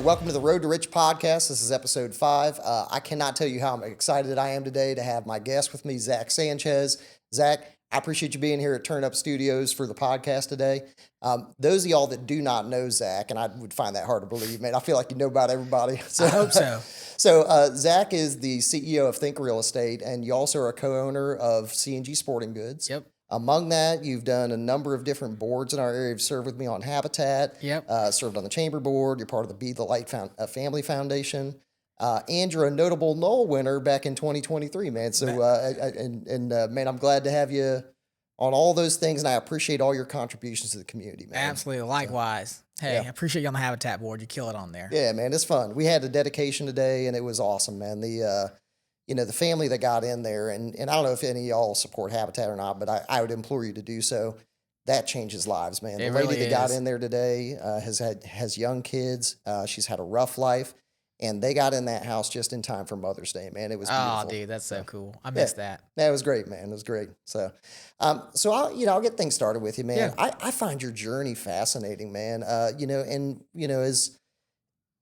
welcome to the Road to Rich podcast. This is episode 5. I cannot tell you how excited I am today to have my guest with me, Zach Sanchez. Zach, I appreciate you being here at Turn Up Studios for the podcast today. Those of y'all that do not know Zach, and I would find that hard to believe, man, I feel like you know about everybody. I hope so. So Zach is the CEO of Think Real Estate, and you also are a co-owner of C&G Sporting Goods. Yep. Among that, you've done a number of different boards in our area. You've served with me on Habitat. Yep. Served on the chamber board. You're part of the Be the Light Family Foundation. And you're a notable Knoll winner back in 2023, man. So, man, I'm glad to have you on all those things, and I appreciate all your contributions to the community, man. Absolutely. Likewise. Hey, Yeah. I appreciate you on the Habitat board. You kill it on there. Yeah, man, it's fun. We had a dedication today, and it was awesome, man. The family that got in there, and I don't know if any of y'all support Habitat or not, but I would implore you to do so. That changes lives, man. It The lady really that got is. in there today has young kids. She's had a rough life, and they got in that house just in time for Mother's Day, man. It was beautiful. Oh, dude, that's so cool. I missed that. Yeah, it was great, man. It was great. So, I'll get things started with you, man. Yeah. I find your journey fascinating, man.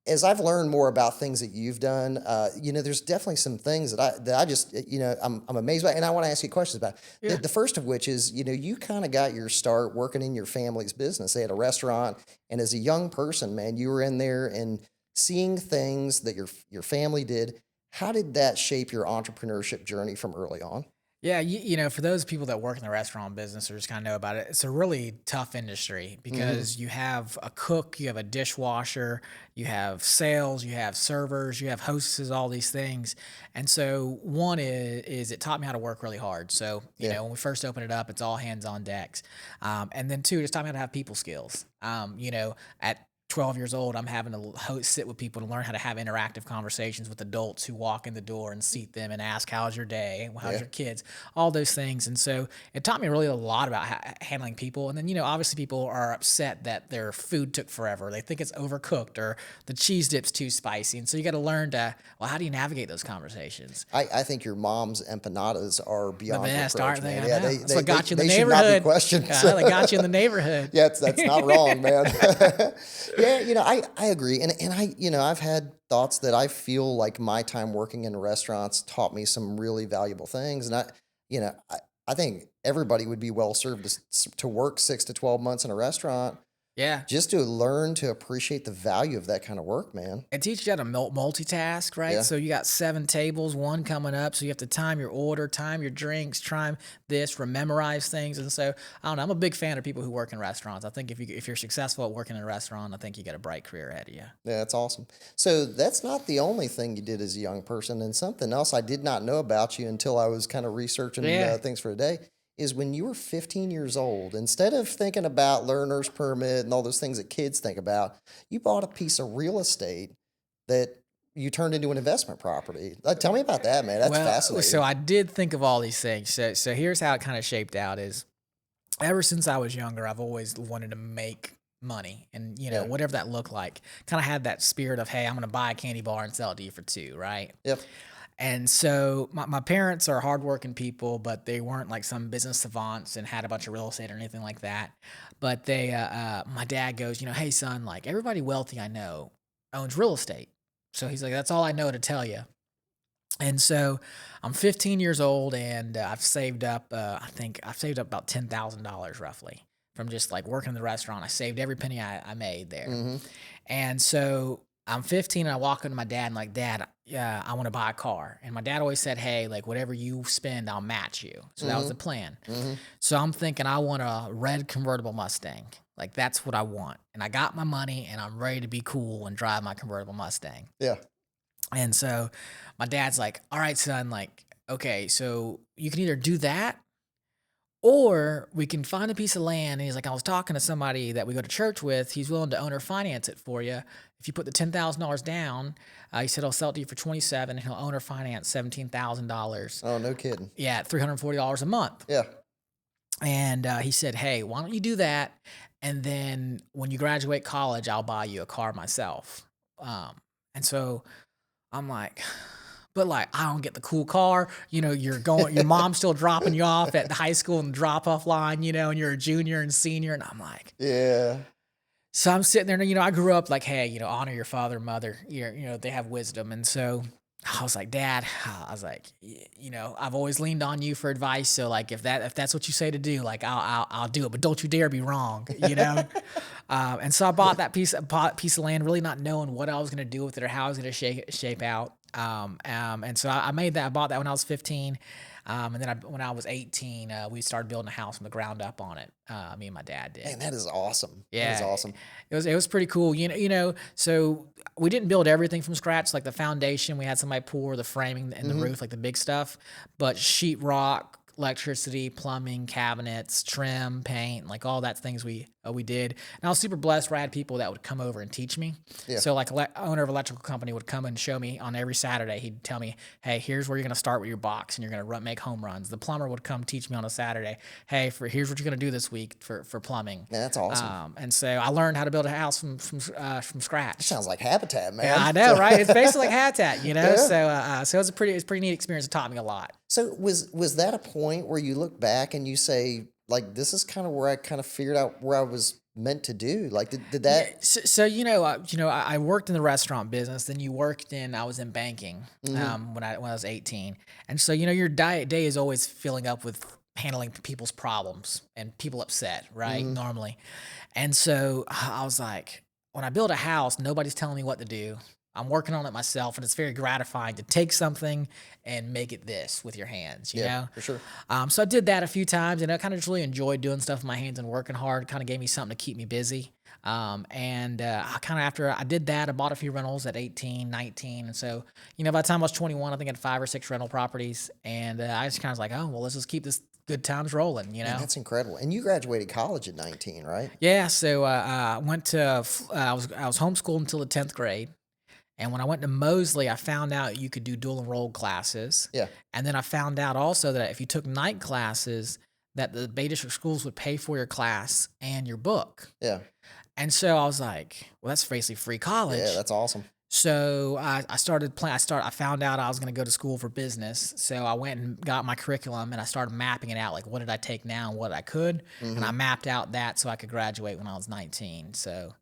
As I've learned more about things that you've done, there's definitely some things that I just, I'm amazed by, and I want to ask you questions about. Yeah. The first of which is, you kind of got your start working in your family's business. They had a restaurant, and as a young person, man, you were in there and seeing things that your family did. How did that shape your entrepreneurship journey from early on? Yeah, for those people that work in the restaurant business or just kind of know about it, it's a really tough industry because you have a cook, you have a dishwasher, you have sales, you have servers, you have hostesses, all these things. And so one is it taught me how to work really hard. So, when we first opened it up, it's all hands on decks. And then 2, it just taught me how to have people skills. At 12 years old, I'm having to sit with people to learn how to have interactive conversations with adults who walk in the door and seat them and ask, how's your day? How's your kids? All those things. And so it taught me really a lot about handling people. And then, obviously people are upset that their food took forever. They think it's overcooked or the cheese dip's too spicy. And so you got to learn how do you navigate those conversations? I think your mom's empanadas are beyond The best, reproach, aren't they? man. I Yeah, know. That's what got you in the they should not be neighborhood. questioned. Yeah, they got you in the neighborhood. Yeah, that's not wrong, man. Yeah, I agree. And I've had thoughts that I feel like my time working in restaurants taught me some really valuable things. And I think everybody would be well served to work 6 to 12 months in a restaurant. Yeah. Just to learn to appreciate the value of that kind of work, man. It teaches you how to multitask, right? Yeah. So you got 7 tables, 1 coming up. So you have to time your order, time your drinks, time this, memorize things. And so, I don't know, I'm a big fan of people who work in restaurants. I think if you're successful at working in a restaurant, I think you got a bright career ahead of you. Yeah, that's awesome. So that's not the only thing you did as a young person. And something else I did not know about you until I was kind of researching things for today is when you were 15 years old, instead of thinking about learner's permit and all those things that kids think about, you bought a piece of real estate that you turned into an investment property. Tell me about that, man. That's fascinating. So I did think of all these things. So here's how it kind of shaped out is ever since I was younger, I've always wanted to make money and, whatever that looked like. Kind of had that spirit of, hey, I'm going to buy a candy bar and sell it to you for 2, right? Yep. And so my parents are hardworking people, but they weren't like some business savants and had a bunch of real estate or anything like that. But my dad goes, hey son, like everybody wealthy I know owns real estate. So he's like, that's all I know to tell you. And so I'm 15 years old and I've saved up, I've saved up about $10,000 roughly from just like working in the restaurant. I saved every penny I made there. Mm-hmm. And so I'm 15 and I walk into my dad and like, Dad, yeah, I want to buy a car. And my dad always said, hey, like whatever you spend, I'll match you. So that was the plan. Mm-hmm. So I'm thinking I want a red convertible Mustang. Like that's what I want. And I got my money and I'm ready to be cool and drive my convertible Mustang. Yeah. And so my dad's like, all right, son, like, okay, so you can either do that or we can find a piece of land. And he's like, I was talking to somebody that we go to church with. He's willing to owner finance it for you. If you put the $10,000 down, he said he'll sell it to you for $27,000 and he'll owner finance $17,000. Oh, no kidding. Yeah, $340 a month. Yeah. And he said, hey, why don't you do that? And then when you graduate college, I'll buy you a car myself. And so I'm like, but like, I don't get the cool car. You're going, your mom's still dropping you off at the high school and drop off line, and you're a junior and senior. And I'm like, yeah. So I'm sitting there and, I grew up like, hey, honor your father and mother. They have wisdom. And so I was like, Dad, I was like, I've always leaned on you for advice. So like, if that's what you say to do, like, I'll do it, but don't you dare be wrong, And so I bought that piece of land, really not knowing what I was going to do with it or how I was going to shape out. And so I bought that when I was 15. And then when I was 18, we started building a house from the ground up on it. Me and my dad did. Man, that is awesome. That is Yeah, awesome. it was pretty cool. So we didn't build everything from scratch, like the foundation. We had somebody pour the framing and the roof, like the big stuff. But sheetrock, electricity, plumbing, cabinets, trim, paint, like all that things we did. And I was super blessed where I had people that would come over and teach me. Yeah. So like owner of electrical company would come and show me on every Saturday. He'd tell me, hey, here's where you're going to start with your box and you're going to make home runs. The plumber would come teach me on a Saturday. Hey, here's what you're going to do this week for plumbing. Man, that's awesome. And so I learned how to build a house from scratch. Sounds like Habitat, man. Yeah, I know, right? It's basically like Habitat, Yeah. So it was a pretty neat experience. It taught me a lot. So was that a point where you look back and you say, like, this is kind of where I kind of figured out where I was meant to do? Like, did that? Yeah, so I worked in the restaurant business. Then I was in banking when I was 18, and so your day is always filling up with handling people's problems and people upset, right? Normally, and so I was like, when I build a house, nobody's telling me what to do. I'm working on it myself, and it's very gratifying to take something and make it this with your hands, you know? For sure. So I did that a few times, and I kind of just really enjoyed doing stuff with my hands and working hard. Kind of gave me something to keep me busy. I kind of, after I did that, I bought a few rentals at 18, 19. And so, by the time I was 21, I think I had 5 or 6 rental properties. And I just kind of was like, oh, well, let's just keep this good times rolling, Man, that's incredible. And you graduated college at 19, right? Yeah. So I went to, I was homeschooled until the 10th grade. And when I went to Mosley, I found out you could do dual enrolled classes. Yeah. And then I found out also that if you took night classes, that the Bay District schools would pay for your class and your book. Yeah. And so I was like, well, that's basically free college. Yeah, that's awesome. So I started playing. I found out I was going to go to school for business. So I went and got my curriculum and I started mapping it out. Like, what did I take now and what I could? And I mapped out that so I could graduate when I was 19. So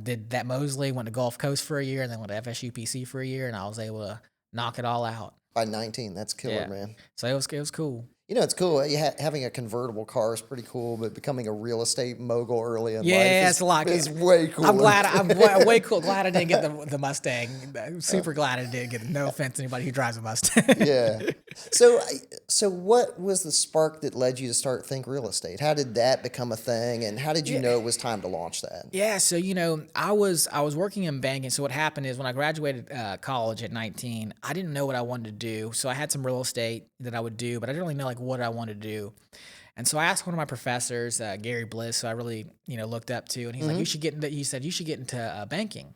did that Mosley, went to Gulf Coast for a year, and then went to FSUPC for a year, and I was able to knock it all out. By 19, that's killer, man. So it was cool. It's cool. Having a convertible car is pretty cool, but becoming a real estate mogul early in life it's a lot. Is way cooler. I'm way cool. Glad I didn't get the Mustang. I'm super glad I didn't get it. No offense to anybody who drives a Mustang. Yeah. So what was the spark that led you to start Think Real Estate? How did that become a thing, and how did you know it was time to launch that? Yeah, so I was working in banking. So what happened is when I graduated college at 19, I didn't know what I wanted to do. So I had some real estate that I would do, but I didn't really know like what I wanted to do. And so I asked one of my professors, Gary Bliss, who I really looked up to, and he's like, he said you should get into banking.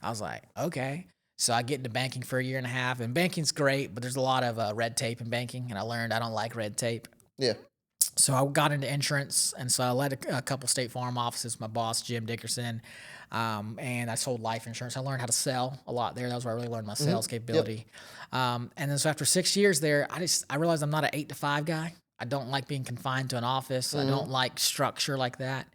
I was like, okay. So I get into banking for a year and a half, and banking's great, but there's a lot of red tape in banking, and I learned I don't like red tape. Yeah. So I got into insurance, and so I led a couple State Farm offices, my boss, Jim Dickerson, and I sold life insurance. I learned how to sell a lot there. That was where I really learned my sales capability. Yep. And then so after 6 years there, I realized I'm not an 8 to 5 guy. I don't like being confined to an office. I don't like structure like that.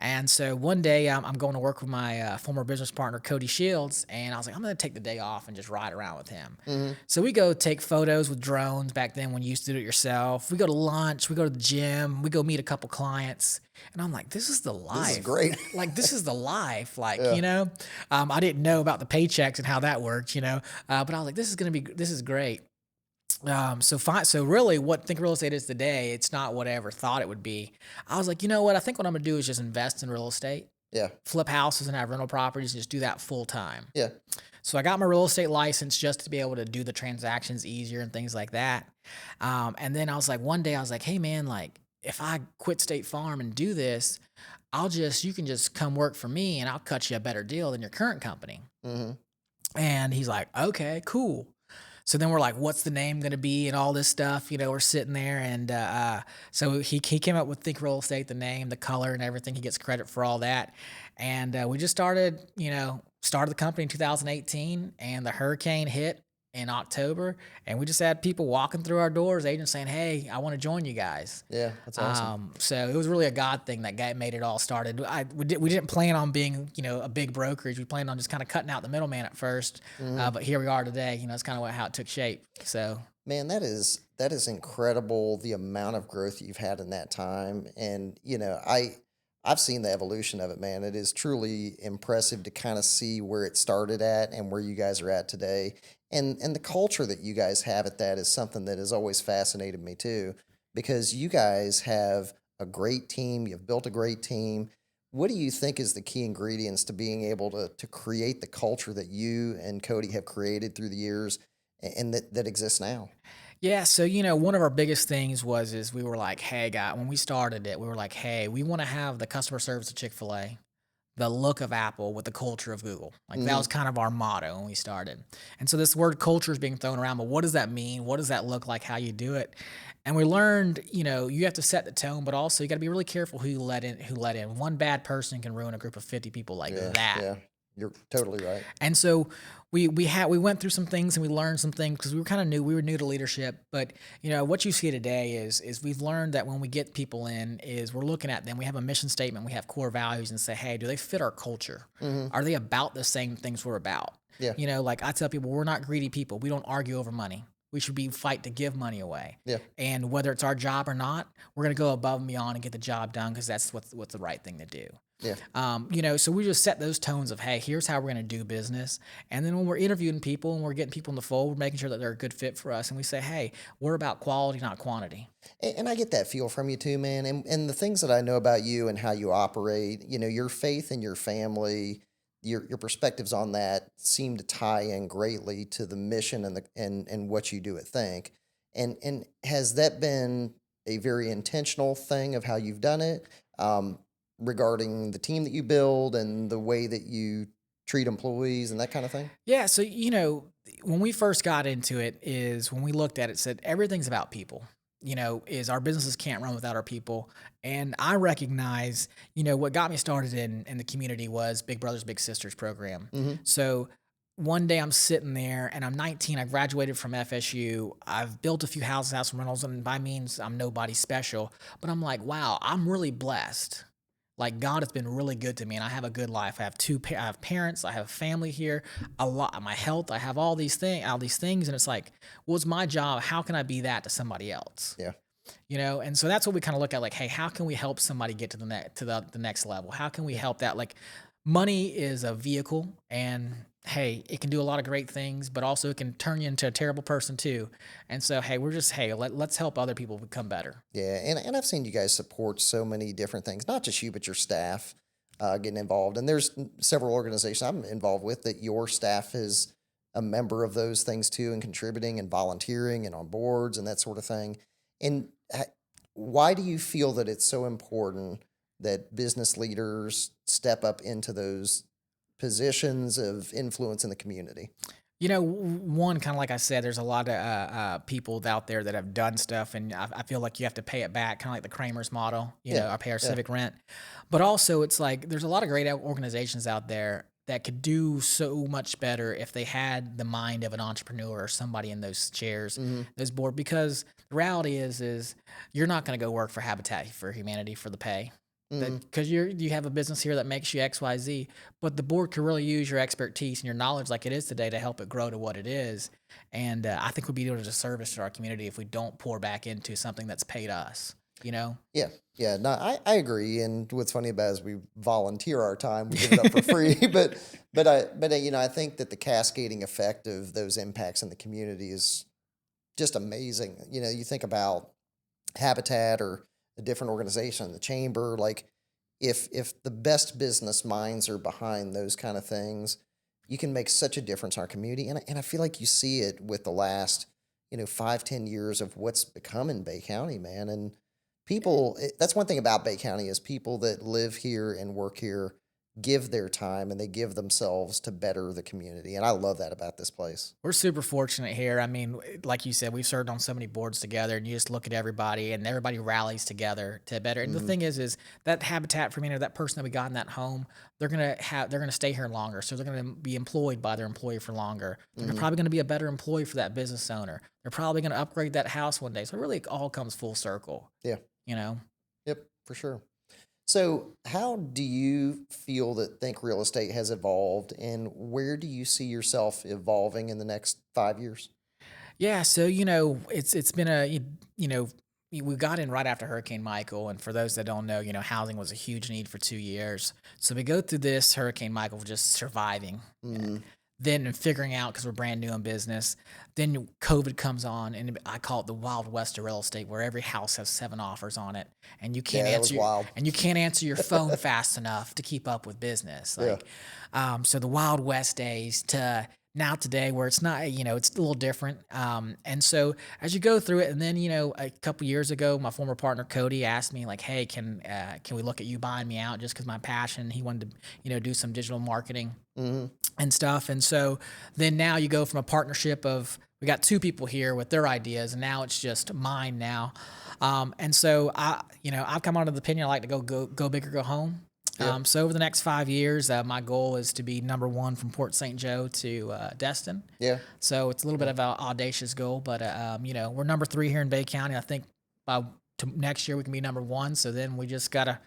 And so one day I'm going to work with my former business partner, Cody Shields, and I was like, I'm going to take the day off and just ride around with him. So we go take photos with drones back then when you used to do it yourself. We go to lunch. We go to the gym. We go meet a couple clients. And I'm like, this is the life. This is great. Like, this is the life. Like, I didn't know about the paychecks and how that worked, but I was like, this is great. So really what Think Real Estate is today, it's not what I ever thought it would be. I was like, you know what? I think what I'm going to do is just invest in real estate. Yeah. Flip houses and have rental properties and just do that full time. Yeah. So I got my real estate license just to be able to do the transactions easier and things like that. And then I was like, one day I was like, hey man, like if I quit State Farm and do this, you can just come work for me and I'll cut you a better deal than your current company. And he's like, okay, cool. So then we're like, what's the name going to be and all this stuff, we're sitting there. And so he came up with Think Real Estate, the name, the color and everything. He gets credit for all that. And we just started the company in 2018 and the hurricane hit in October, and we just had people walking through our doors, agents saying, "Hey, I want to join you guys." Yeah, that's awesome. So it was really a God thing that made it all started. We didn't plan on being, a big brokerage. We planned on just kind of cutting out the middleman at first, Hmm. but here we are today. It's kind of how it took shape. So Man, that is incredible, the amount of growth you've had in that time. And I've seen the evolution of it, man. It is truly impressive to kind of see where it started at and where you guys are at today. And the culture that you guys have at that is something that has always fascinated me too, because you guys have a great team, you've built a great team. What do you think is the key ingredients to being able to create the culture that you and Cody have created through the years and that exists now? yeah, so one of our biggest things is we were like, hey, guy, when we started it, we were like, hey, we want to have the customer service of Chick-fil-A, the look of Apple with the culture of Google. Like that Hmm. was kind of our motto when we started. And so this word culture is being thrown around, but what does that mean? What does that look like? How you do it? And we learned, you have to set the tone, but also you got to be really careful who you let in. Who let in? One bad person can ruin a group of 50 people like Yeah, that. yeah. You're totally right. And so we went through some things and we learned some things because we were new to leadership. But what you see today is we've learned that when we get people in, is we're looking at them. We have a mission statement, we have core values, and say, hey, do they fit our culture? Hmm. Are they about the same things we're about? Yeah, Like I tell people, we're not greedy people. We don't argue over money. We should be fight to give money away. yeah, And whether it's our job or not, we're gonna go above and beyond and get the job done because that's what's the right thing to do. yeah. So we just set those tones of, hey, here's how we're going to do business. And then when we're interviewing people and we're getting people in the fold, we're making sure that they're a good fit for us. And we say, hey, we're about quality, not quantity. And I get that feel from you too, man. And the things that I know about you and how you operate, your faith in your family, your perspectives on that seem to tie in greatly to the mission and what you do at Think. And has that been a very intentional thing of how you've done it, um, regarding the team that you build and the way that you treat employees and that kind of thing? Yeah. So, when we first got into it is when we looked at it, said everything's about people. Is our businesses can't run without our people. And I recognize, what got me started in the community was Big Brothers Big Sisters program. Hmm. So one day I'm sitting there and I'm 19. I graduated from FSU. I've built a few houses, house rentals, and by means I'm nobody special. But I'm like, wow, I'm really blessed. Like God has been really good to me, and I have a good life. I have I have parents, I have family here, a lot, my health. I have all these things, and it's like, well, it's my job. How can I be that to somebody else? Yeah. And so that's what we kind of look at, like, hey, how can we help somebody get to the next level? How can we Yeah. help that? Like, money is a vehicle, and hey, it can do a lot of great things, but also it can turn you into a terrible person too. And so, hey, let's help other people become better. Yeah, and I've seen you guys support so many different things, not just you, but your staff getting involved. And there's several organizations I'm involved with that your staff is a member of those things too, and contributing and volunteering and on boards and that sort of thing. And why do you feel that it's so important that business leaders step up into those positions of influence in the community? One, kind of like I said, there's a lot of people out there that have done stuff, and I feel like you have to pay it back, kind of like the Kramer's model, Yeah, I pay our yeah. civic rent. But also, it's like there's a lot of great organizations out there that could do so much better if they had the mind of an entrepreneur or somebody in those chairs, Hmm. those board. Because the reality is you're not going to go work for Habitat for Humanity for the pay. Hmm. That because you have a business here that makes you XYZ, but the board could really use your expertise and your knowledge like it is today to help it grow to what it is. And I think we'd be doing a disservice to our community if we don't pour back into something that's paid us. You know? Yeah, yeah, no, I agree. And what's funny about it is we volunteer our time, we give it up for free. But I think that the cascading effect of those impacts in the community is just amazing. You think about Habitat or a different organization, the chamber, like if the best business minds are behind those kind of things, you can make such a difference in our community. And I feel like you see it with the last, 5-10 years of what's become in Bay County, man. And that's one thing about Bay County is people that live here and work here give their time and they give themselves to better the community. And I love that about this place. We're super fortunate here. I mean, like you said, we've served on so many boards together, and you just look at everybody, and everybody rallies together to better. And the Hmm. thing is that habitat for me, or that person that we got in that home, they're gonna stay here longer, so they're gonna be employed by their employer for longer. They're Hmm. probably gonna be a better employee for that business owner. They're probably gonna upgrade that house one day. So really, it all comes full circle. Yeah. You know. Yep. For sure. So, how do you feel that Think Real Estate has evolved, and where do you see yourself evolving in the next 5 years? Yeah, so it's been you know we got in right after Hurricane Michael, and for those that don't know, housing was a huge need for 2 years. So we go through this Hurricane Michael just surviving, Hmm. then figuring out because we're brand new in business. Then COVID comes on, and I call it the Wild West of real estate, where every house has 7 offers on it, and Yeah, that was wild. you can't answer your phone fast enough to keep up with business. Yeah. So the Wild West days to now today, where it's not, it's a little different. And so as you go through it, and then a couple years ago, my former partner Cody asked me like, "Hey, can we look at you buying me out just because my passion?" He wanted to do some digital marketing Hmm. and stuff. And so then now you go from a partnership of we got two people here with their ideas, and now it's just mine now. And so I've come onto the opinion I like to go big or go home. Yeah. So over the next 5 years, my goal is to be number one from Port St. Joe to Destin. Yeah. So it's a little bit of an audacious goal, but we're number three here in Bay County. I think by next year we can be number one. So then we just gotta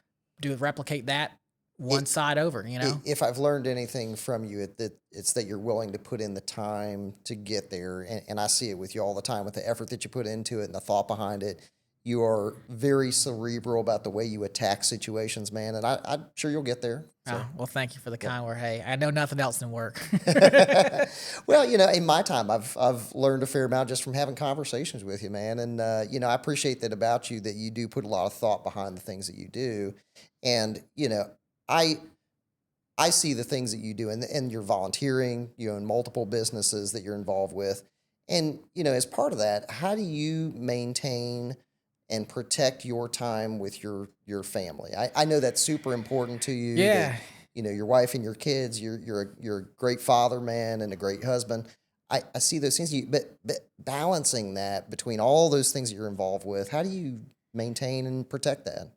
replicate that one It, side over. if I've learned anything from you, it's that you're willing to put in the time to get there, and I see it with you all the time with the effort that you put into it and the thought behind it. You are very cerebral about the way you attack situations, man, and I'm sure you'll get there. So, Well, thank you for the yeah. kind word. Hey, I know nothing else than work. Well, in my time, I've learned a fair amount just from having conversations with you, man. And I appreciate that about you, that you do put a lot of thought behind the things that you do. And I I see the things that you do, and you're volunteering, in multiple businesses that you're involved with, and as part of that, how do you maintain and protect your time with your family? I know that's super important to you. That Yeah. your wife and your kids. You're a great father, man, and a great husband. I see those things. But balancing that between all those things that you're involved with, how do you maintain and protect that?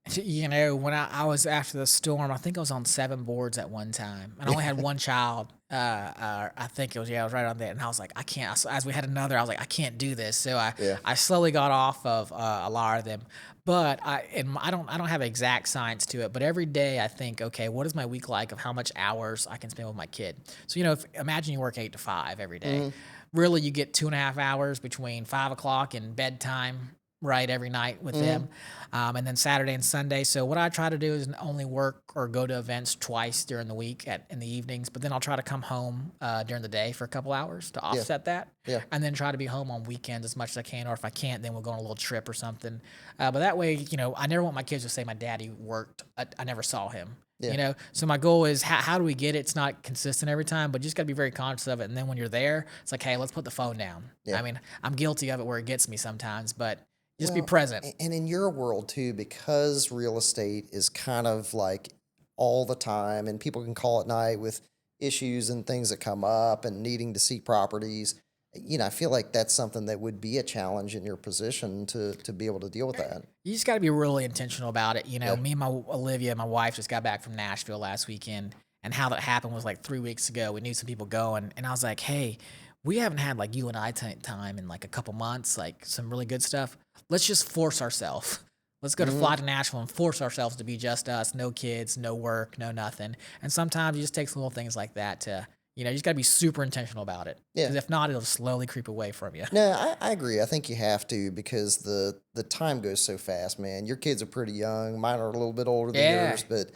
When I was after the storm, I think I was on 7 boards at one time, and I only had one child. I think it was, yeah, I was right on that, and I was like, I can't. As we had another, I was like, I can't do this. So Yeah. I slowly got off of a lot of them, but I don't have exact science to it. But every day I think, okay, what is my week like of how much hours I can spend with my kid? So imagine you work 8 to 5 every day. Hmm. Really, you get 2.5 hours between 5 o'clock and bedtime, right, every night with Hmm. them, and then Saturday and Sunday. So what I try to do is only work or go to events twice during the week in the evenings, but then I'll try to come home during the day for a couple hours to Yeah. offset that, Yeah. and then try to be home on weekends as much as I can. Or if I can't, then we'll go on a little trip or something. But that way, I never want my kids to say my daddy worked. I never saw him. Yeah. So my goal is how do we get it? It's not consistent every time, but you just got to be very conscious of it. And then when you're there, it's like, hey, let's put the phone down. Yeah. I mean, I'm guilty of it where it gets me sometimes, but just be Well, present. and in your world too, because real estate is kind of like all the time, and people can call at night with issues and things that come up and needing to see properties. I feel like that's something that would be a challenge in your position to be able to deal with that. You just got to be really intentional about it. Yeah. Me and my Olivia, my wife, just got back from Nashville last weekend, and how that happened was like 3 weeks ago. We knew some people going, and I was like, "Hey, we haven't had like you and I time in like a couple months, like some really good stuff. Let's just force ourselves. Let's go to Hmm. fly to Nashville and force ourselves to be just us, no kids, no work, no nothing." And sometimes it just takes little things like that to, you just got to be super intentional about it, Yeah. because if not, it'll slowly creep away from you. No, I agree. I think you have to, because the time goes so fast, man. Your kids are pretty young. Mine are a little bit older than Yeah. yours, but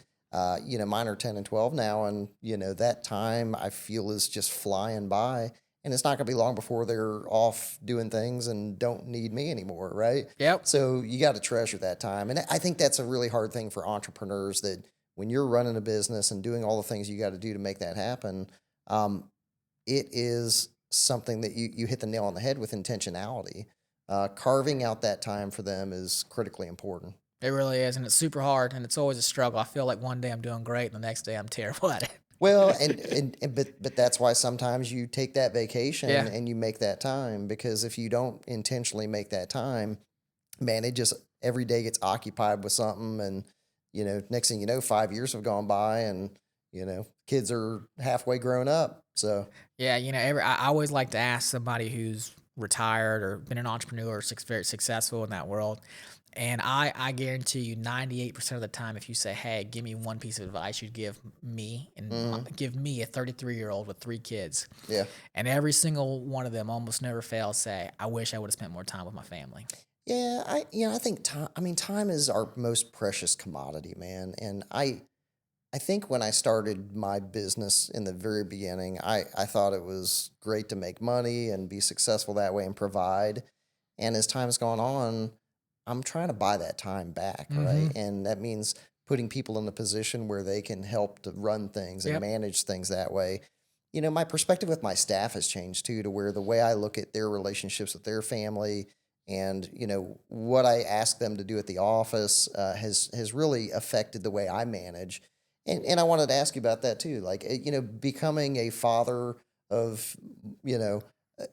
mine are 10 and 12 now, and that time I feel is just flying by, and it's not going to be long before they're off doing things and don't need me anymore, right? Yep. So you got to treasure that time, and I think that's a really hard thing for entrepreneurs, that when you're running a business and doing all the things you got to do to make that happen, um, it is something that you hit the nail on the head with intentionality. Carving out that time for them is critically important. It really is, and it's super hard, and it's always a struggle. I feel like one day I'm doing great, and the next day I'm terrible at it. Well, and but that's why sometimes you take that vacation Yeah. and you make that time, because if you don't intentionally make that time, man, it just every day gets occupied with something, and next thing you know, 5 years have gone by, and kids are halfway grown up. So Yeah, I always like to ask somebody who's retired or been an entrepreneur or very successful in that world. And I guarantee you 98% of the time, if you say, hey, give me one piece of advice you'd give me and give me a 33-year-old with 3 kids. yeah. And every single one of them almost never fails say, I wish I would have spent more time with my family. Yeah, I think time. I mean, time is our most precious commodity, man. And I think when I started my business in the very beginning, I thought it was great to make money and be successful that way and provide. And as time's gone on, I'm trying to buy that time back, right? Mm-hmm. And that means putting people in a position where they can help to run things and Yep. manage things that way. My perspective with my staff has changed too, to where the way I look at their relationships with their family and what I ask them to do at the office has really affected the way I manage. And I wanted to ask you about that too, like becoming a father of you know uh,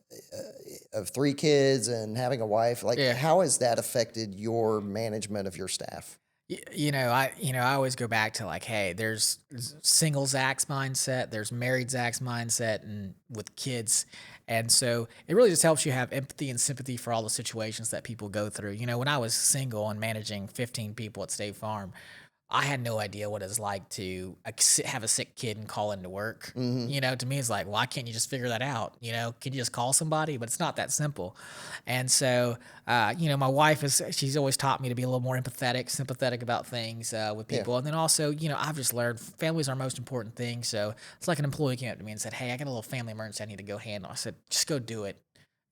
of 3 kids and having a wife. Like, Yeah. how has that affected your management of your staff? I always go back to like, hey, there's single Zach's mindset, there's married Zach's mindset, and with kids, and so it really just helps you have empathy and sympathy for all the situations that people go through. When I was single and managing 15 people at State Farm, I had no idea what it's like to have a sick kid and call into work. Hmm. To me, it's like, why can't you just figure that out? Can you just call somebody? But it's not that simple. And so, my wife she's always taught me to be a little more empathetic, sympathetic about things with Yeah. people. And then also, I've just learned family's our most important thing. So it's like an employee came up to me and said, hey, I got a little family emergency I need to go handle. I said, just go do it.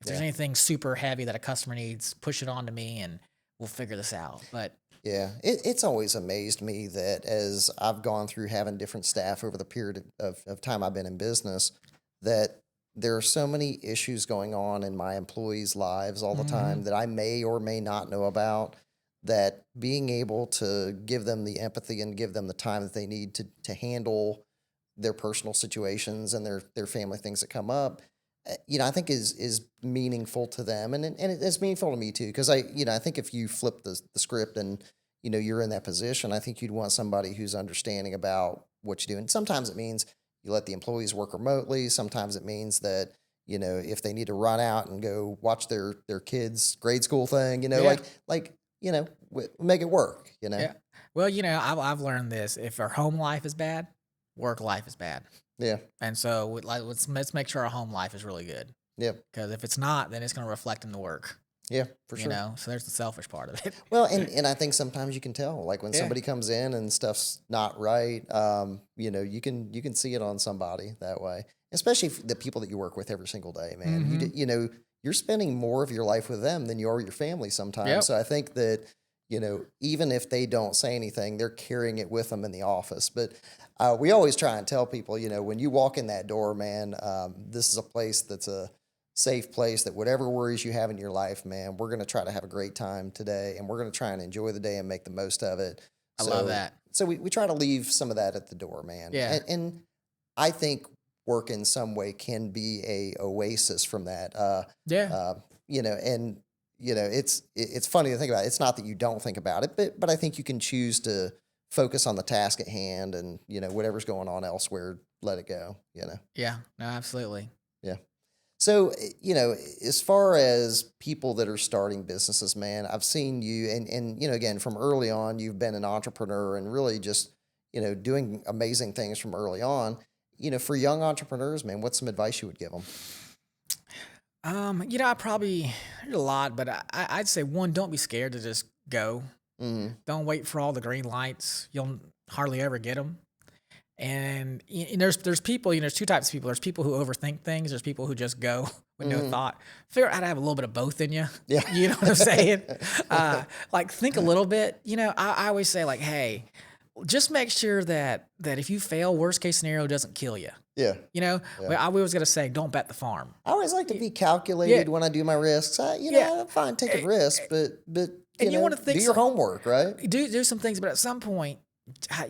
If there's Yeah. anything super heavy that a customer needs, push it on to me and we'll figure this out. But Yeah, it's always amazed me that as I've gone through having different staff over the period of time I've been in business, that there are so many issues going on in my employees' lives all the mhm. time that I may or may not know about. That being able to give them the empathy and give them the time that they need to handle their personal situations and their family things that come up, I think is meaningful to them, and it's meaningful to me too, because I think if you flip the script and you're in that position, I think you'd want somebody who's understanding about what you do. And sometimes it means you let the employees work remotely. Sometimes it means that if they need to run out and go watch their kids' grade school thing, Yeah. make it work. Yeah. Well, I've learned this. If our home life is bad, work life is bad. Yeah, And so, let's make sure our home life is really good. yeah, Because if it's not, then it's going to reflect in the work. yeah, for sure. So there's the selfish part of it. Well, and I think sometimes you can tell, like when Yeah. somebody comes in and stuff's not right. You can see it on somebody that way, especially if the people that you work with every single day, man. Hmm. You're spending more of your life with them than you are your family sometimes. Yep. So I think that even if they don't say anything, they're carrying it with them in the office. But we always try and tell people, when you walk in that door, man, this is a place that's a safe place, that whatever worries you have in your life, man, we're going to try to have a great time today, and we're going to try and enjoy the day and make the most of it. I love So, that. so we try to leave some of that at the door, man. Yeah. And I think work in some way can be a oasis from that. Yeah. And it's funny to think about. It's not that you don't think about it, but I think you can choose to focus on the task at hand, and whatever's going on elsewhere, let it go. Yeah. No, absolutely. Yeah. So, as far as people that are starting businesses, man, I've seen you, and again, from early on, you've been an entrepreneur and really just, doing amazing things from early on. For young entrepreneurs, man, what's some advice you would give them? I probably there's a lot, but I'd say one, don't be scared to just go. Mm, Don't wait for all the green lights. You'll hardly ever get them. And there's people, there's two types of people. There's people who overthink things. There's people who just go with no mm, thought. Figure out how to have a little bit of both in you. yeah. You know what I'm saying? Like think a little bit. I always say like, hey, just make sure that if you fail, worst case scenario doesn't kill you. Yeah. Well, Yeah. I always gotta say, don't bet the farm. I always like to be Yeah, calculated when I do my risks. yeah. I'm fine taking risks, but And you want to do think your homework, right? do some things, but at some point, I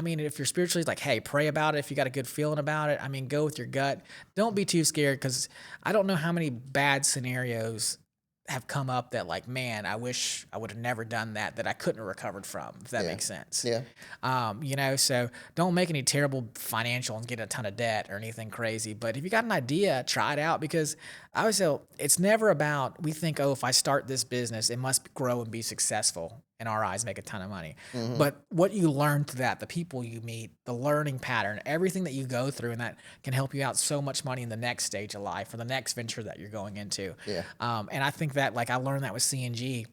mean, if you're spiritually like, hey, pray about it. If you got a good feeling about it, I mean, go with your gut. Don't be too scared, because I don't know how many bad scenarios have come up that, like, man, I wish I would have never done that I couldn't have recovered from, if that Yeah. makes sense. Yeah. So don't make any terrible financial and get a ton of debt or anything crazy. But if you got an idea, try it out, because I always say it's never about, we think, oh, if I start this business, it must grow and be successful in our eyes, make a ton of money. Mm-hmm. But what you learn through that, the people you meet, the learning pattern, everything that you go through, and that can help you out so much money in the next stage of life or the next venture that you're going into. Yeah. And I think that, like, I learned that with CNG.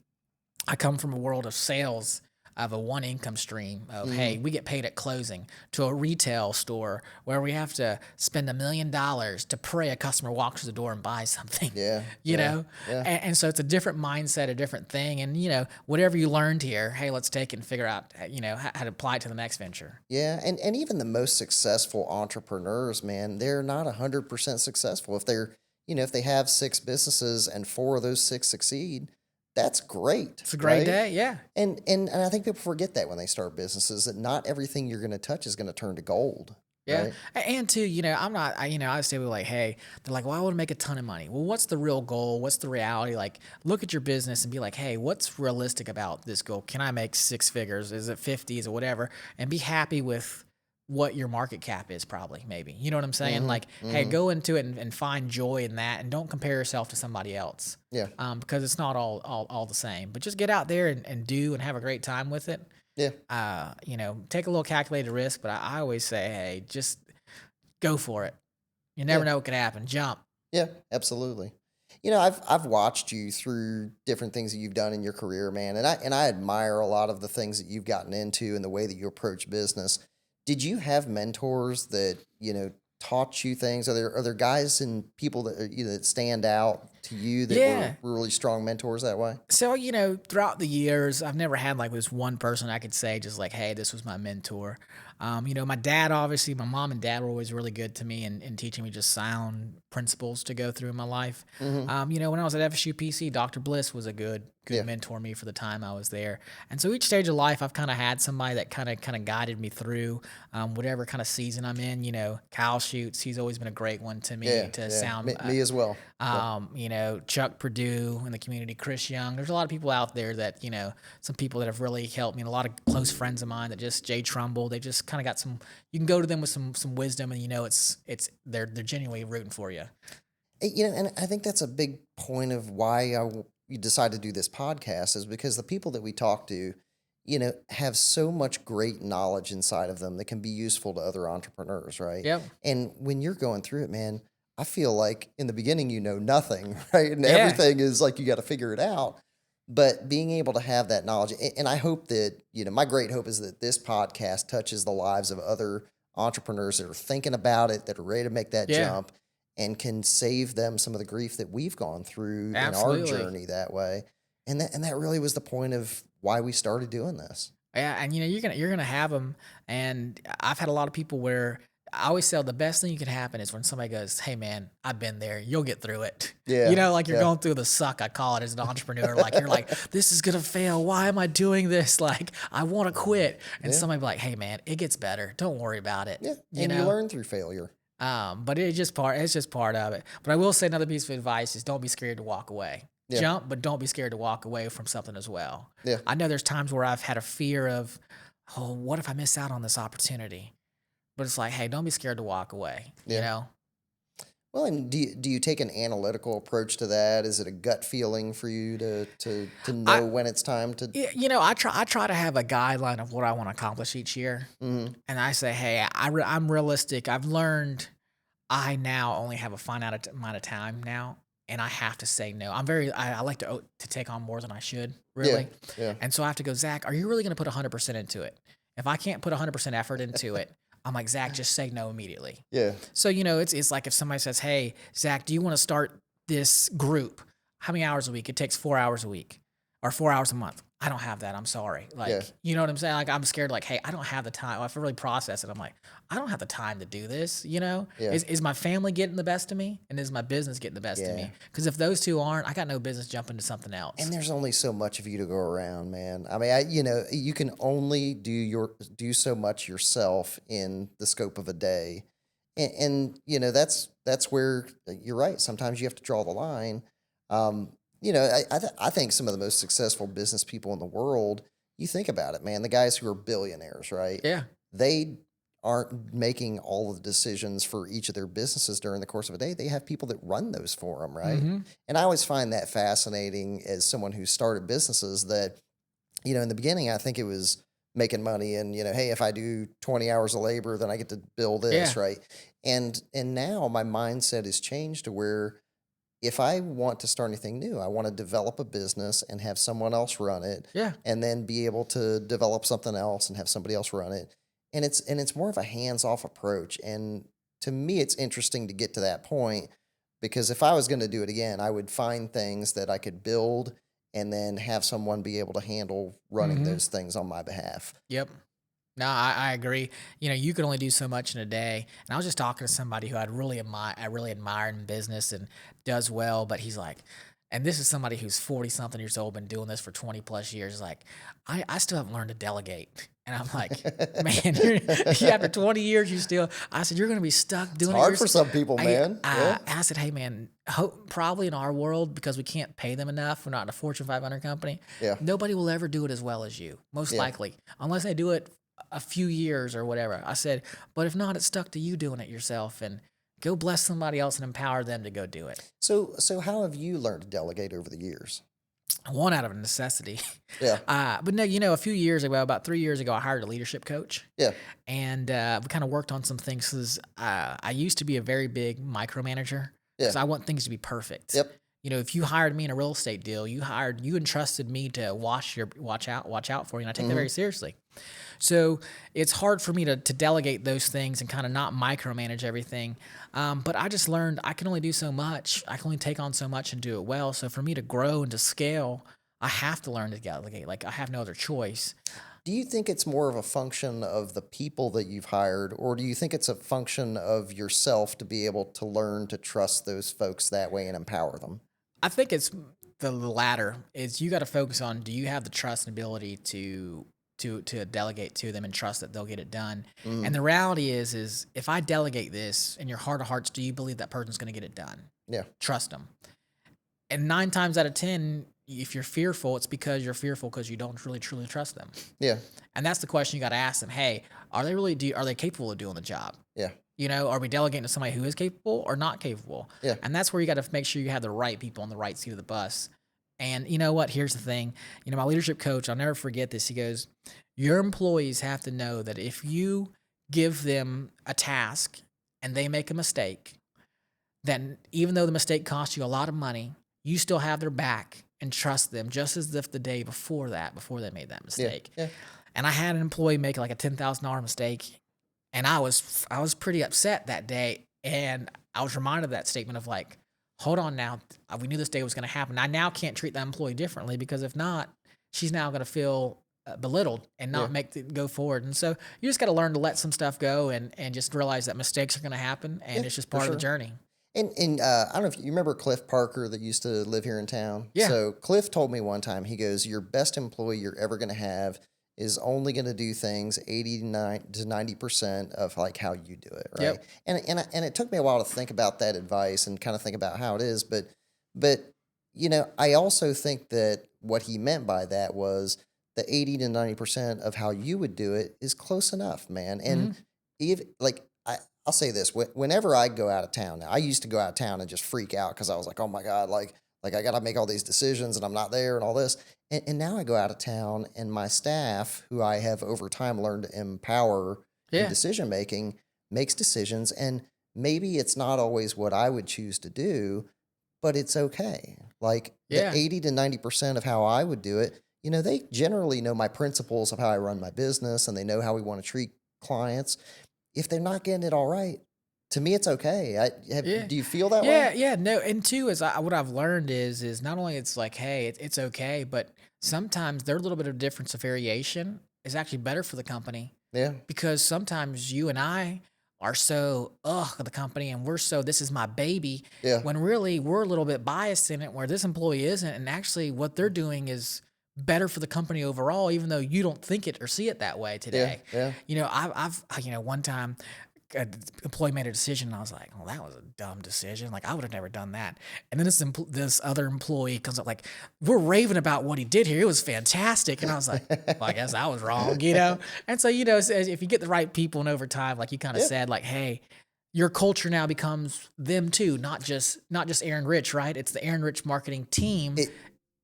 I come from a world of sales, of a one income stream of, hey, we get paid at closing, to a retail store where we have to spend $1 million to pray a customer walks through the door and buys something. Yeah. You Yeah. know? Yeah. And so it's a different mindset, a different thing. And, whatever you learned here, hey, let's take it and figure out, how to apply it to the next venture. Yeah, and even the most successful entrepreneurs, man, they're not 100% successful. If they have 6 businesses and 4 of those 6 succeed, that's great. It's a great right? day. Yeah. And I think people forget that when they start businesses, that not everything you're going to touch is going to turn to gold. Yeah. Right? And too, I'm not, I say, like, hey, they're like, well, I want to make a ton of money. Well, what's the real goal? What's the reality? Like, look at your business and be like, hey, what's realistic about this goal? Can I make 6 figures? Is it 50? Is it whatever? And be happy with what your market cap is, probably, maybe. You know what I'm saying? Mm-hmm. Like, hey, go into it and find joy in that, and don't compare yourself to somebody else. Yeah. Because it's not all the same. But just get out there and do and have a great time with it. Yeah. Take a little calculated risk, but I always say, hey, just go for it. You never know what could happen. Jump. Yeah, absolutely. I've watched you through different things that you've done in your career, man, and I admire a lot of the things that you've gotten into and the way that you approach business. Did you have mentors that, taught you things? Are there guys and people that that stand out to you that were really strong mentors that way? So, throughout the years, I've never had like this one person I could say just like, hey, this was my mentor. My dad, obviously, my mom and dad were always really good to me in teaching me just sound principles to go through in my life. When I was at FSU PC, Dr. Bliss was a good mentor me for the time I was there. And so each stage of life, I've kind of had somebody that kind of guided me through whatever kind of season I'm in. Kyle Schutz, he's always been a great one to me sound. Me as well. Chuck Purdue in the community, Chris Young. There's a lot of people out there that, some people that have really helped me, and a lot of close friends of mine that just, Jay Trumbull, they just kind of got you can go to them with some wisdom, and they're genuinely rooting for you. And I think that's a big point of why you decided to do this podcast, is because the people that we talk to, have so much great knowledge inside of them that can be useful to other entrepreneurs, right? Yep. And when you're going through it, man, I feel like in the beginning, nothing, right? And everything is like, you got to figure it out. But being able to have that knowledge, and I hope that, my great hope is that this podcast touches the lives of other entrepreneurs that are thinking about it, that are ready to make that jump, and can save them some of the grief that we've gone through in our journey that way. And that really was the point of why we started doing this. Yeah, and you're gonna have them, and I've had a lot of people where I always say the best thing you can happen is when somebody goes, hey man, I've been there, you'll get through it. Yeah. You're going through the suck, I call it, as an entrepreneur. Like, you're like, this is gonna fail. Why am I doing this? Like, I want to quit. And somebody be like, hey man, it gets better. Don't worry about it. Yeah. You learn through failure. But it's just part of it. But I will say another piece of advice is don't be scared to walk away. Yeah. Jump, but don't be scared to walk away from something as well. Yeah. I know there's times where I've had a fear of, oh, what if I miss out on this opportunity? But it's like, hey, don't be scared to walk away. Well, and do you take an analytical approach to that? Is it a gut feeling for you to know when it's time to? I try to have a guideline of what I want to accomplish each year, and I say, hey, I'm realistic. I've learned I now only have a finite amount of time now, and I have to say no. I like to take on more than I should, really. Yeah. And so I have to go, Zach, are you really going to put 100% into it? If I can't put 100% effort into it, I'm like, Zach, just say no immediately. Yeah. So, it's like if somebody says, hey, Zach, do you want to start this group? How many hours a week? It takes 4 hours a week. or 4 hours a month. I don't have that. I'm sorry. Yeah. Like, you know what I'm saying? Like, I'm scared, like, hey, I don't have the time. I have to really process it. I'm like, I don't have the time to do this. You know, Yeah. is my family getting the best of me? And is my business getting the best of Yeah. me? Because if those two aren't, I got no business jumping to something else. And there's only so much of you to go around, man. I mean, you can only do so much yourself in the scope of a day, and that's where you're right. Sometimes you have to draw the line. Um, I think some of the most successful business people in the world. You think about it, man. The guys who are billionaires, right? Yeah. They aren't making all of the decisions for each of their businesses during the course of a day. They have people that run those for them, right? Mm-hmm. And I always find that fascinating as someone who started businesses that, in the beginning, I think it was making money and, hey, if I do 20 hours of labor, then I get to bill Yeah. this, right? And now my mindset has changed to where if I want to start anything new, I want to develop a business and have someone else run it Yeah. and then be able to develop something else and have somebody else run it. And it's more of a hands-off approach. And to me, it's interesting to get to that point because if I was going to do it again, I would find things that I could build and then have someone be able to handle running Mm-hmm. those things on my behalf. Yep. No, I agree. You know, you can only do so much in a day. And I was just talking to somebody who I really admire in business and does well, but he's like, and this is somebody who's 40 something years old, been doing this for 20 plus years. He's like, I still haven't learned to delegate. And I'm like, man, after 20 years, I said, you're going to be stuck It's doing it. hard for some people, man. Yeah. I said, hey, man, probably in our world, because we can't pay them enough, we're not in a Fortune 500 company, Yeah. nobody will ever do it as well as you, most Yeah. likely, unless they do it a few years or whatever. I said, but if not, it's stuck to you doing it yourself, and go bless somebody else and empower them to go do it. So how have you learned to delegate over the years? One, out of necessity. Yeah. But no, a few years ago, about 3 years ago, I hired a leadership coach. Yeah. And we kind of worked on some things because I used to be a very big micromanager Yeah. because I want things to be perfect. Yep. If you hired me in a real estate deal, you entrusted me to watch out for you, and I take that very seriously. So it's hard for me to delegate those things and kind of not micromanage everything. But I just learned I can only do so much. I can only take on so much and do it well. So for me to grow and to scale, I have to learn to delegate. Like, I have no other choice. Do you think it's more of a function of the people that you've hired, or do you think it's a function of yourself to be able to learn to trust those folks that way and empower them? I think it's the latter. Is you got to focus on, do you have the trust and ability to delegate to them and trust that they'll get it done. And the reality is if I delegate this, in your heart of hearts, do you believe that person's going to get it done? Yeah. Trust them. And 9 times out of 10, if you're fearful, it's because you're fearful because you don't really truly trust them. Yeah. And that's the question you got to ask them. Hey, are they capable of doing the job? Yeah. Are we delegating to somebody who is capable or not capable? Yeah. And that's where you got to make sure you have the right people on the right seat of the bus. And you know what? Here's the thing. My leadership coach, I'll never forget this. He goes, your employees have to know that if you give them a task and they make a mistake, then even though the mistake costs you a lot of money, you still have their back and trust them just as if the day before they made that mistake. Yeah. And I had an employee make like a $10,000 mistake, and I was pretty upset that day. And I was reminded of that statement of like, hold on now, we knew this day was going to happen. I now can't treat that employee differently, because if not, she's now going to feel belittled and not make it go forward. And so you just got to learn to let some stuff go and just realize that mistakes are going to happen, and it's just part of the journey. And I don't know if you remember Cliff Parker that used to live here in town. Yeah. So Cliff told me one time, he goes, your best employee you're ever going to have is only going to do things 89 to 90% of like how you do it, right? Yep. And it took me a while to think about that advice and kind of think about how it is, but I also think that what he meant by that was the 80 to 90% of how you would do it is close enough, man. And even like I'll say this, whenever I go out of town, now I used to go out of town and just freak out because I was like, oh my God, like I got to make all these decisions and I'm not there and all this. And now I go out of town and my staff, who I have over time learned to empower in decision making, makes decisions. And maybe it's not always what I would choose to do, but it's okay. Like the 80 to 90% of how I would do it, they generally know my principles of how I run my business, and they know how we want to treat clients. If they're not getting it all right, to me, it's okay. Yeah. Do you feel that way? Yeah, yeah, no, and two is what I've learned is not only it's like, hey, it's okay, but sometimes their little bit of difference of variation is actually better for the company Yeah. because sometimes you and I are so the company and we're so this is my baby Yeah. when really we're a little bit biased in it where this employee isn't, and actually what they're doing is better for the company overall, even though you don't think it or see it that way Yeah. today. Yeah. One time a employee made a decision, and I was like, "Well, that was a dumb decision. Like, I would have never done that." And then this other employee comes up like, "We're raving about what he did here. It was fantastic." And I was like, "Well, I guess I was wrong," you know. And so, if you get the right people, and over time, like you kind of Yeah. said, like, hey. Your culture now becomes them too, not just Aaron Rich, right? It's the Aaron Rich marketing team, It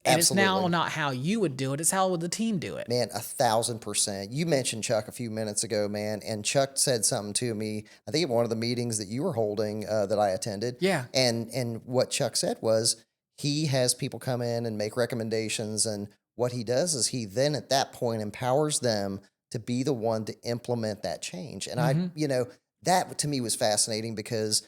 and it's now absolutely. not how you would do it; it's how would the team do it. Man, 1,000%. You mentioned Chuck a few minutes ago, man, and Chuck said something to me. I think at one of the meetings that you were holding that I attended, Yeah. and what Chuck said was he has people come in and make recommendations, and what he does is he then at that point empowers them to be the one to implement that change. And Mm-hmm. that to me was fascinating because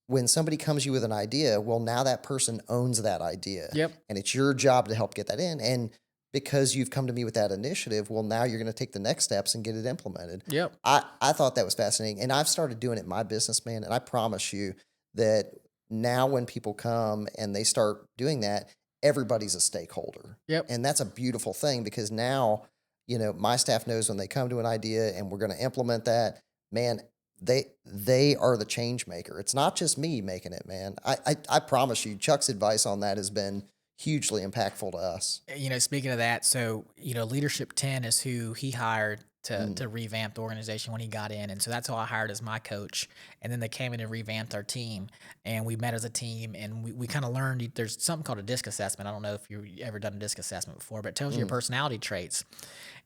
when somebody comes you with an idea, well, now that person owns that idea, Yep. and it's your job to help get that in. And because you've come to me with that initiative, well, now you're going to take the next steps and get it implemented. Yep. I thought that was fascinating. And I've started doing it in my business, man. And I promise you that now when people come and they start doing that, everybody's a stakeholder. Yep. And that's a beautiful thing because now, my staff knows when they come to an idea and we're going to implement that, man, they are the change maker. It's not just me making it, man. I promise you, Chuck's advice on that has been hugely impactful to us. Speaking of that, so Leadership 10 is who he hired to Mm. revamp the organization when he got in, and so that's who I hired as my coach. And then they came in and revamped our team, and we met as a team, and we kind of learned there's something called a DISC assessment. I don't know if you've ever done a DISC assessment before, but it tells you your Mm. personality traits,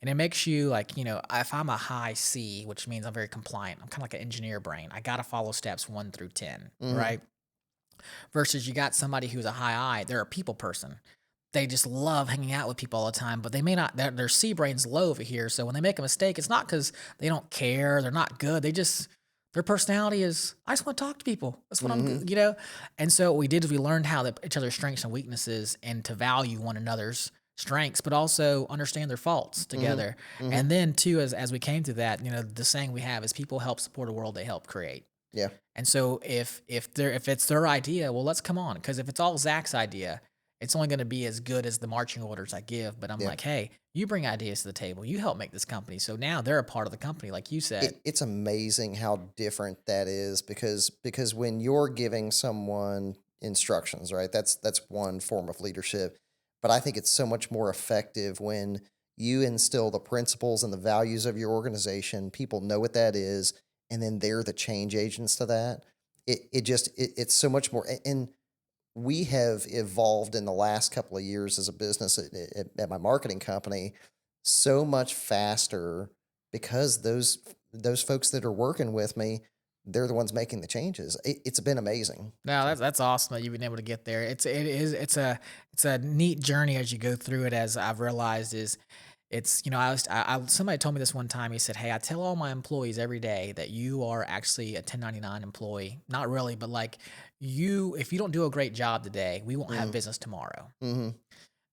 and it makes you like if I'm a high C, which means I'm very compliant. I'm kind of like an engineer brain. I got to follow steps 1 through 10, Mhm. right? Versus you got somebody who's a high I, they're a people person. They just love hanging out with people all the time, but they may not, their C brain's low over here. So when they make a mistake, it's not because they don't care, they're not good. Their personality is, I just want to talk to people. That's what I'm Mhm. good. And so what we did is we learned how each other's strengths and weaknesses and to value one another's strengths, but also understand their faults Mhm. together. Mhm. And then too, as we came to that, the saying we have is people help support a world they help create. Yeah. And so if it's their idea, well, let's come on. Because if it's all Zach's idea, it's only going to be as good as the marching orders I give. But I'm Yeah. like, hey, you bring ideas to the table. You help make this company. So now they're a part of the company, like you said. It's amazing how different that is because when you're giving someone instructions, right? That's one form of leadership, but I think it's so much more effective when you instill the principles and the values of your organization. People know what that is, and then they're the change agents to that. It's so much more, and we have evolved in the last couple of years as a business at my marketing company so much faster because those folks that are working with me, they're the ones making the changes. It's been amazing. No, So, that's awesome that you've been able to get there. It's a neat journey as you go through it. As I've realized is it's somebody told me this one time. He said, "Hey, I tell all my employees every day that you are actually a 1099 employee. Not really, but like if you don't do a great job today, we won't have mm, business tomorrow." hmm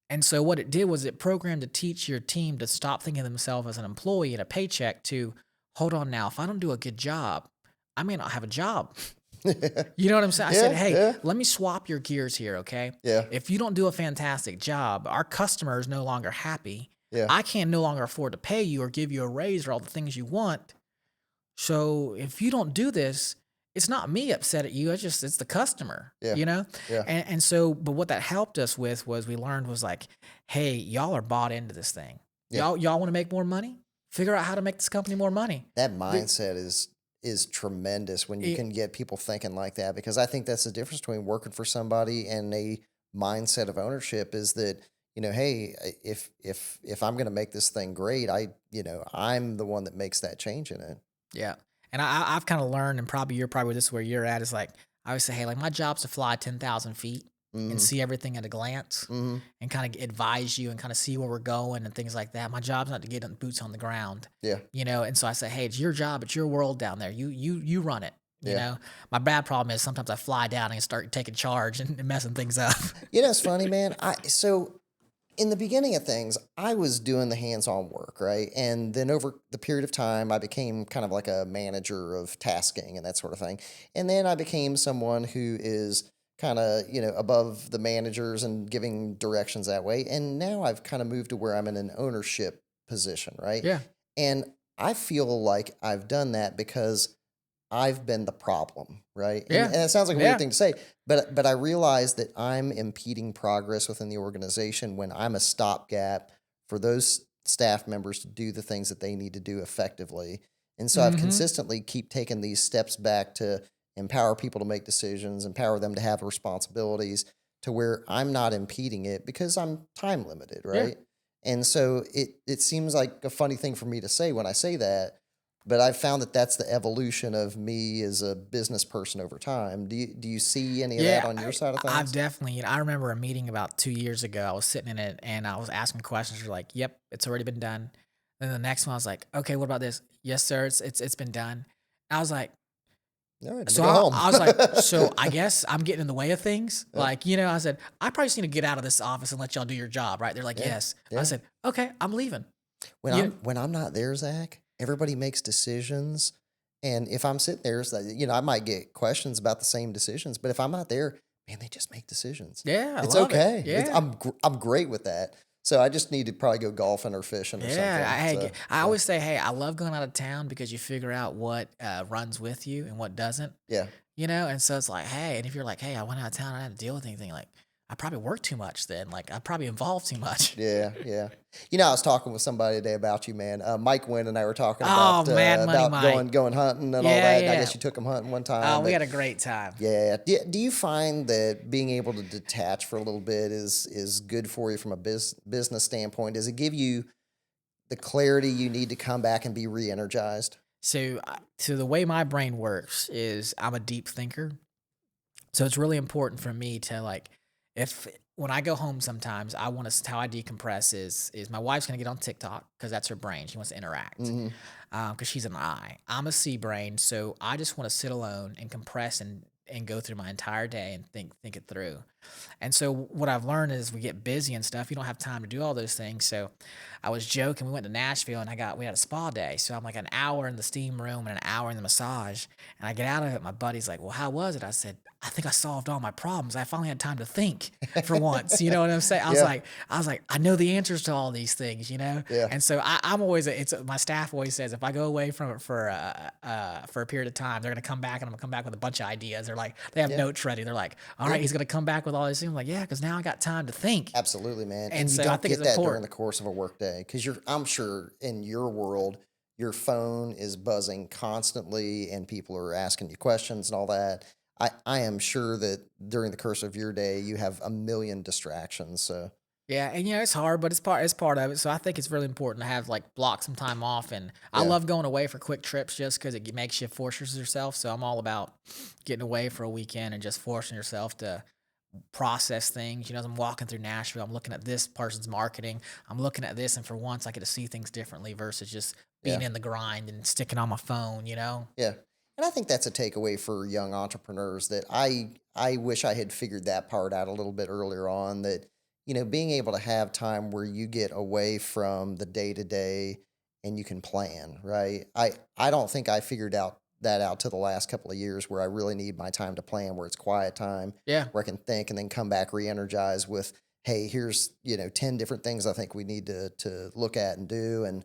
And so what it did was it programmed to teach your team to stop thinking of themselves as an employee and a paycheck to hold on now. If I don't do a good job, I may not have a job. You know what I'm saying? I said, yeah, hey, yeah, let me swap your gears here, okay? yeah, If you don't do a fantastic job, our customer is no longer happy. yeah, I can no longer afford to pay you or give you a raise or all the things you want. So if you don't do this, it's not me upset at you. It's the customer, yeah, you know? yeah, And so, but what that helped us with was we learned was like, hey, y'all are bought into this thing. yeah. Y'all want to make more money? Figure out how to make this company more money. That The- mindset is tremendous when you it- can get people thinking like that because I think that's the difference between working for somebody and a mindset of ownership is that hey, if I'm going to make this thing great, I'm the one that makes that change in it. Yeah. And I've kind of learned, and probably you're probably this is where you're at, is like, I always say, hey, like my job's to fly 10,000 feet and Mhm. see everything at a glance Mhm. and kind of advise you and kind of see where we're going and things like that. My job's not to get boots on the ground, Yeah. And so I say, hey, it's your job. It's your world down there. You run it. You Yeah. know, my bad problem is sometimes I fly down and start taking charge and messing things up. It's funny, man. So in the beginning of things, I was doing the hands-on work, right? And then over the period of time, I became kind of like a manager of tasking and that sort of thing. And then I became someone who is kind of, above the managers and giving directions that way. And now I've kind of moved to where I'm in an ownership position, right? Yeah. And I feel like I've done that because I've been the problem, right? And Yeah. and it sounds like a weird Yeah. thing to say, but I realize that I'm impeding progress within the organization when I'm a stopgap for those staff members to do the things that they need to do effectively. And so I've Mhm. consistently keep taking these steps back to empower people to make decisions, empower them to have responsibilities to where I'm not impeding it because I'm time limited, Yeah. right? And so it seems like a funny thing for me to say when I say that, but I've found that that's the evolution of me as a business person over time. Do you see any of that Yeah, on your side of I've things? definitely. I remember a meeting about 2 years ago. I was sitting in it and I was asking questions. You're like, "Yep, it's already been done." Then the next one, I was like, "Okay, what about this?" "Yes, sir, it's been done." I was like, All right, let me so go I, home. I was like, so I guess I'm getting in the way of things. Yep. Like, I said, I probably just need to get out of this office and let y'all do your job, right? They're like, Yeah. yes. I Yeah. said, okay, I'm leaving. When You I'm know, when I'm not there, Zach, everybody makes decisions. And if I'm sitting there, it's like, I might get questions about the same decisions, but if I'm not there, man, they just make decisions. yeah, I It's love it. okay. Yeah. I'm great with that. So I just need to probably go golfing or fishing or Yeah, something. So I yeah, always say, hey, I love going out of town because you figure out what runs with you and what doesn't. yeah. And so it's like, hey, and if you're like, hey, I went out of town, I didn't deal with anything, like, I probably worked too much then. Like, I probably involved too much. Yeah, yeah. I was talking with somebody today about you, man. Mike Wynn and I were talking Oh, Mad Money about Mike. going hunting and all Yeah, that. And I yeah. guess you took him hunting one time, Oh, we but had a great time. yeah. Do you find that being able to detach for a little bit is good for you from a business standpoint? Does it give you the clarity you need to come back and be re-energized? So the way my brain works is I'm a deep thinker. So it's really important for me to like, if when I go home, sometimes I want to how I decompress is my wife's gonna get on TikTok because that's her brain. She wants to interact Hmm. because she's an I. I'm a C brain, so I just want to sit alone and compress and go through my entire day and think it through. And so what I've learned is we get busy and stuff. You don't have time to do all those things. So I was joking. We went to Nashville and we had a spa day. So I'm like an hour in the steam room and an hour in the massage. And I get out of it. My buddy's like, well, how was it? I said, I think I solved all my problems. I finally had time to think for once. You know what I'm saying? Yeah, I was like, I know the answers to all these things, you know? yeah, And so I'm always, my staff always says, if I go away from it for a period of time, they're going to come back and I'm going to come back with a bunch of ideas. They're like, they have yeah, notes ready. They're like, all yeah. right, he's going to come back with all these things. I'm like, yeah, because now I got time to think. Absolutely, man. And And you so I don't think it's get that during important. the course of a workday because I'm sure in your world, your phone is buzzing constantly and people are asking you questions and all that. I am sure that during the course of your day, you have a million distractions. So, Yeah, and it's hard, but it's part of it. So I think it's really important to have like block some time off. And I yeah, love going away for quick trips just because it makes you force yourself. So I'm all about getting away for a weekend and just forcing yourself to process things. As I'm walking through Nashville, I'm looking at this person's marketing. I'm looking at this, and for once, I get to see things differently versus just being yeah. in the grind and sticking on my phone. Yeah. And I think that's a takeaway for young entrepreneurs that I wish I had figured that part out a little bit earlier on that being able to have time where you get away from the day to day and you can plan, right? I don't think I figured out till the last couple of years where I really need my time to plan where it's quiet time Yeah. where I can think and then come back re-energized with hey, here's 10 different things I think we need to look at and do and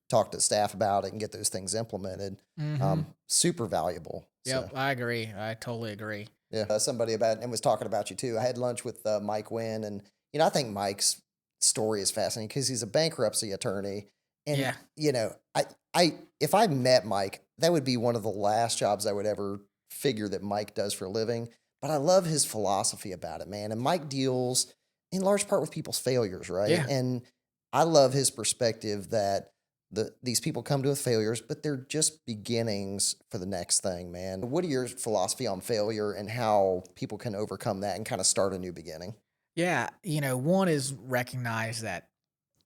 talk to staff about it and get those things implemented. Mm-hmm. Super valuable. So Yep. I agree. I totally agree. yeah, somebody about and was talking about you too. I had lunch with Mike Wynn, and I think Mike's story is fascinating because he's a bankruptcy attorney, and Yeah. I if I met Mike, that would be one of the last jobs I would ever figure that Mike does for a living. But I love his philosophy about it, man. And Mike deals in large part with people's failures, right? Yeah. And I love his perspective that these people come to with failures, but they're just beginnings for the next thing, man. What are your philosophy on failure and how people can overcome that and kind of start a new beginning? Yeah. One is recognize that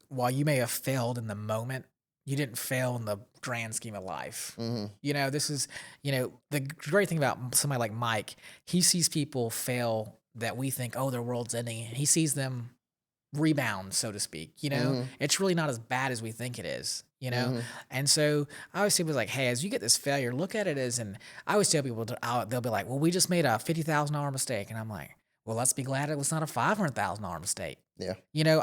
while you may have failed in the moment, you didn't fail in the grand scheme of life. Mm-hmm. This is, the great thing about somebody like Mike, he sees people fail that we think, oh, their world's ending. And he sees them rebound, so to speak. Mm-hmm. It's really not as bad as we think it is. Mm-hmm. And so I always say, was like, hey, as you get this failure, look at it as, and I always tell people, they'll be like, well, we just made a $50,000 mistake. And I'm like, well, let's be glad it was not a $500,000 mistake. Yeah.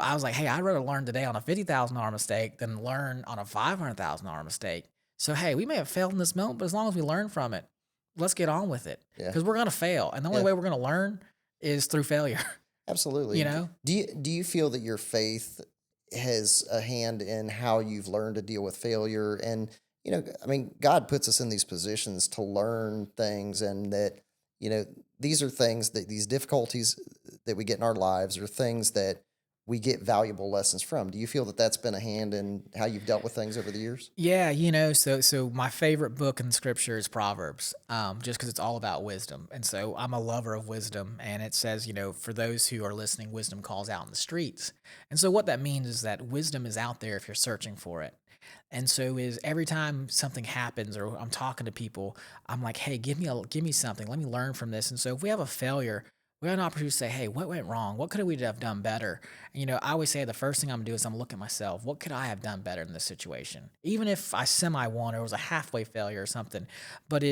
I was like, hey, I'd rather learn today on a $50,000 mistake than learn on a $500,000 mistake. So, hey, we may have failed in this moment, but as long as we learn from it, let's get on with it. Yeah. Because we're going to fail. And the only way we're going to learn is through failure. Absolutely. Do you feel that your faith has a hand in how you've learned to deal with failure? And, I mean, God puts us in these positions to learn things, and that, these are things that these difficulties that we get in our lives are things that we get valuable lessons from. Do you feel that that's been a hand in how you've dealt with things over the years? Yeah, so my favorite book in Scripture is Proverbs, just because it's all about wisdom, and so I'm a lover of wisdom. And it says, for those who are listening, wisdom calls out in the streets. And so what that means is that wisdom is out there if you're searching for it. And so is every time something happens or I'm talking to people, I'm like, hey, give me something. Let me learn from this. And so if we have a failure, we have an opportunity to say, hey, what went wrong? What could we have done better? I always say the first thing I'm gonna do is I'm gonna look at myself. What could I have done better in this situation? Even if I won or it was a halfway failure or something. But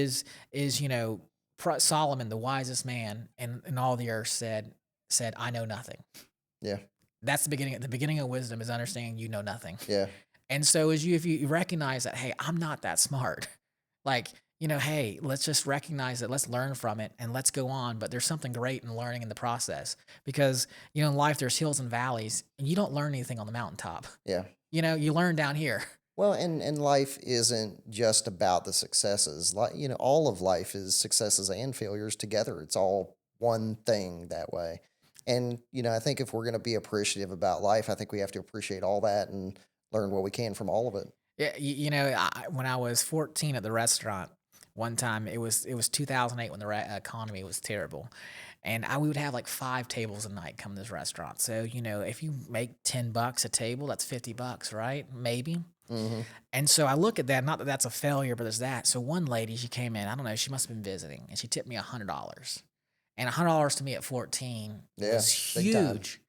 Solomon, the wisest man in all the earth, said, I know nothing. Yeah. That's the beginning. The beginning of wisdom is understanding you know nothing. Yeah. And so if you recognize that, hey, I'm not that smart, like, hey, let's just recognize it, let's learn from it, and let's go on. But there's something great in learning in the process, because, in life there's hills and valleys, and you don't learn anything on the mountaintop. Yeah. You learn down here. Well, and life isn't just about the successes. Like, all of life is successes and failures together. It's all one thing that way. And, I think if we're going to be appreciative about life, I think we have to appreciate all that and learn what we can from all of it. Yeah, when I was 14 at the restaurant, one time it was 2008 when the economy was terrible, and we would have like 5 tables a night come to this restaurant. So if you make $10 a table, that's $50, right? Maybe. Mm-hmm. And so I look at that, not that that's a failure, but there's that. So one lady, she came in, I don't know, she must have been visiting, and she tipped me $100, and $100 to me at 14 was huge.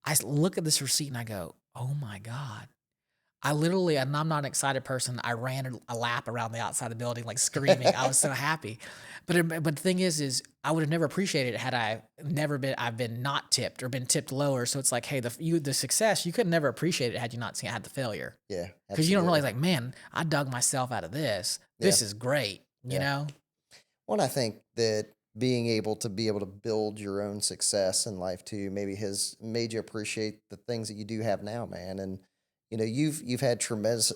I look at this receipt and I go, oh my God. I literally, and I'm not an excited person, I ran a lap around the outside of the building, like screaming. I was so happy. But the thing is I would have never appreciated it had I've been not tipped or been tipped lower. So it's like, hey, the success, you could never appreciate it had you not had the failure. Yeah. Because you don't realize, like, man, I dug myself out of this. This is great, you know? Well, I think that being able to build your own success in life too, maybe has made you appreciate the things that you do have now, man. And you've had tremendous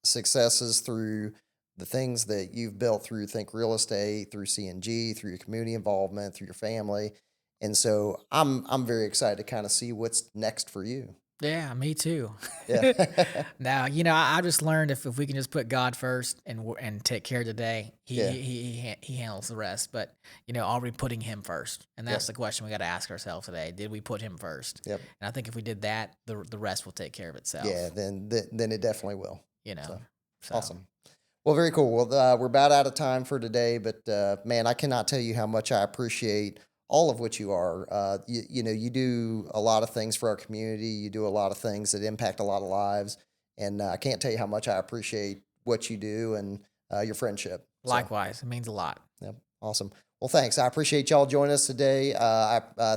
successes through the things that you've built through real estate, through CNG, through your community involvement, through your family. And so I'm very excited to kind of see what's next for you. Yeah, me too. Yeah. Now, I just learned if we can just put God first and take care of today, he handles the rest. But are we putting Him first? And that's the question we got to ask ourselves today. Did we put Him first? Yep. And I think if we did that, the rest will take care of itself. Yeah, then it definitely will. So. Awesome. Well, very cool. Well, we're about out of time for today, but man, I cannot tell you how much I appreciate all of what you are. You do a lot of things for our community. You do a lot of things that impact a lot of lives. And I can't tell you how much I appreciate what you do and your friendship. Likewise. It means a lot. Yep. Awesome. Well, thanks. I appreciate y'all joining us today.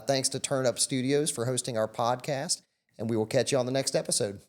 Thanks to Turn Up Studios for hosting our podcast. And we will catch you on the next episode.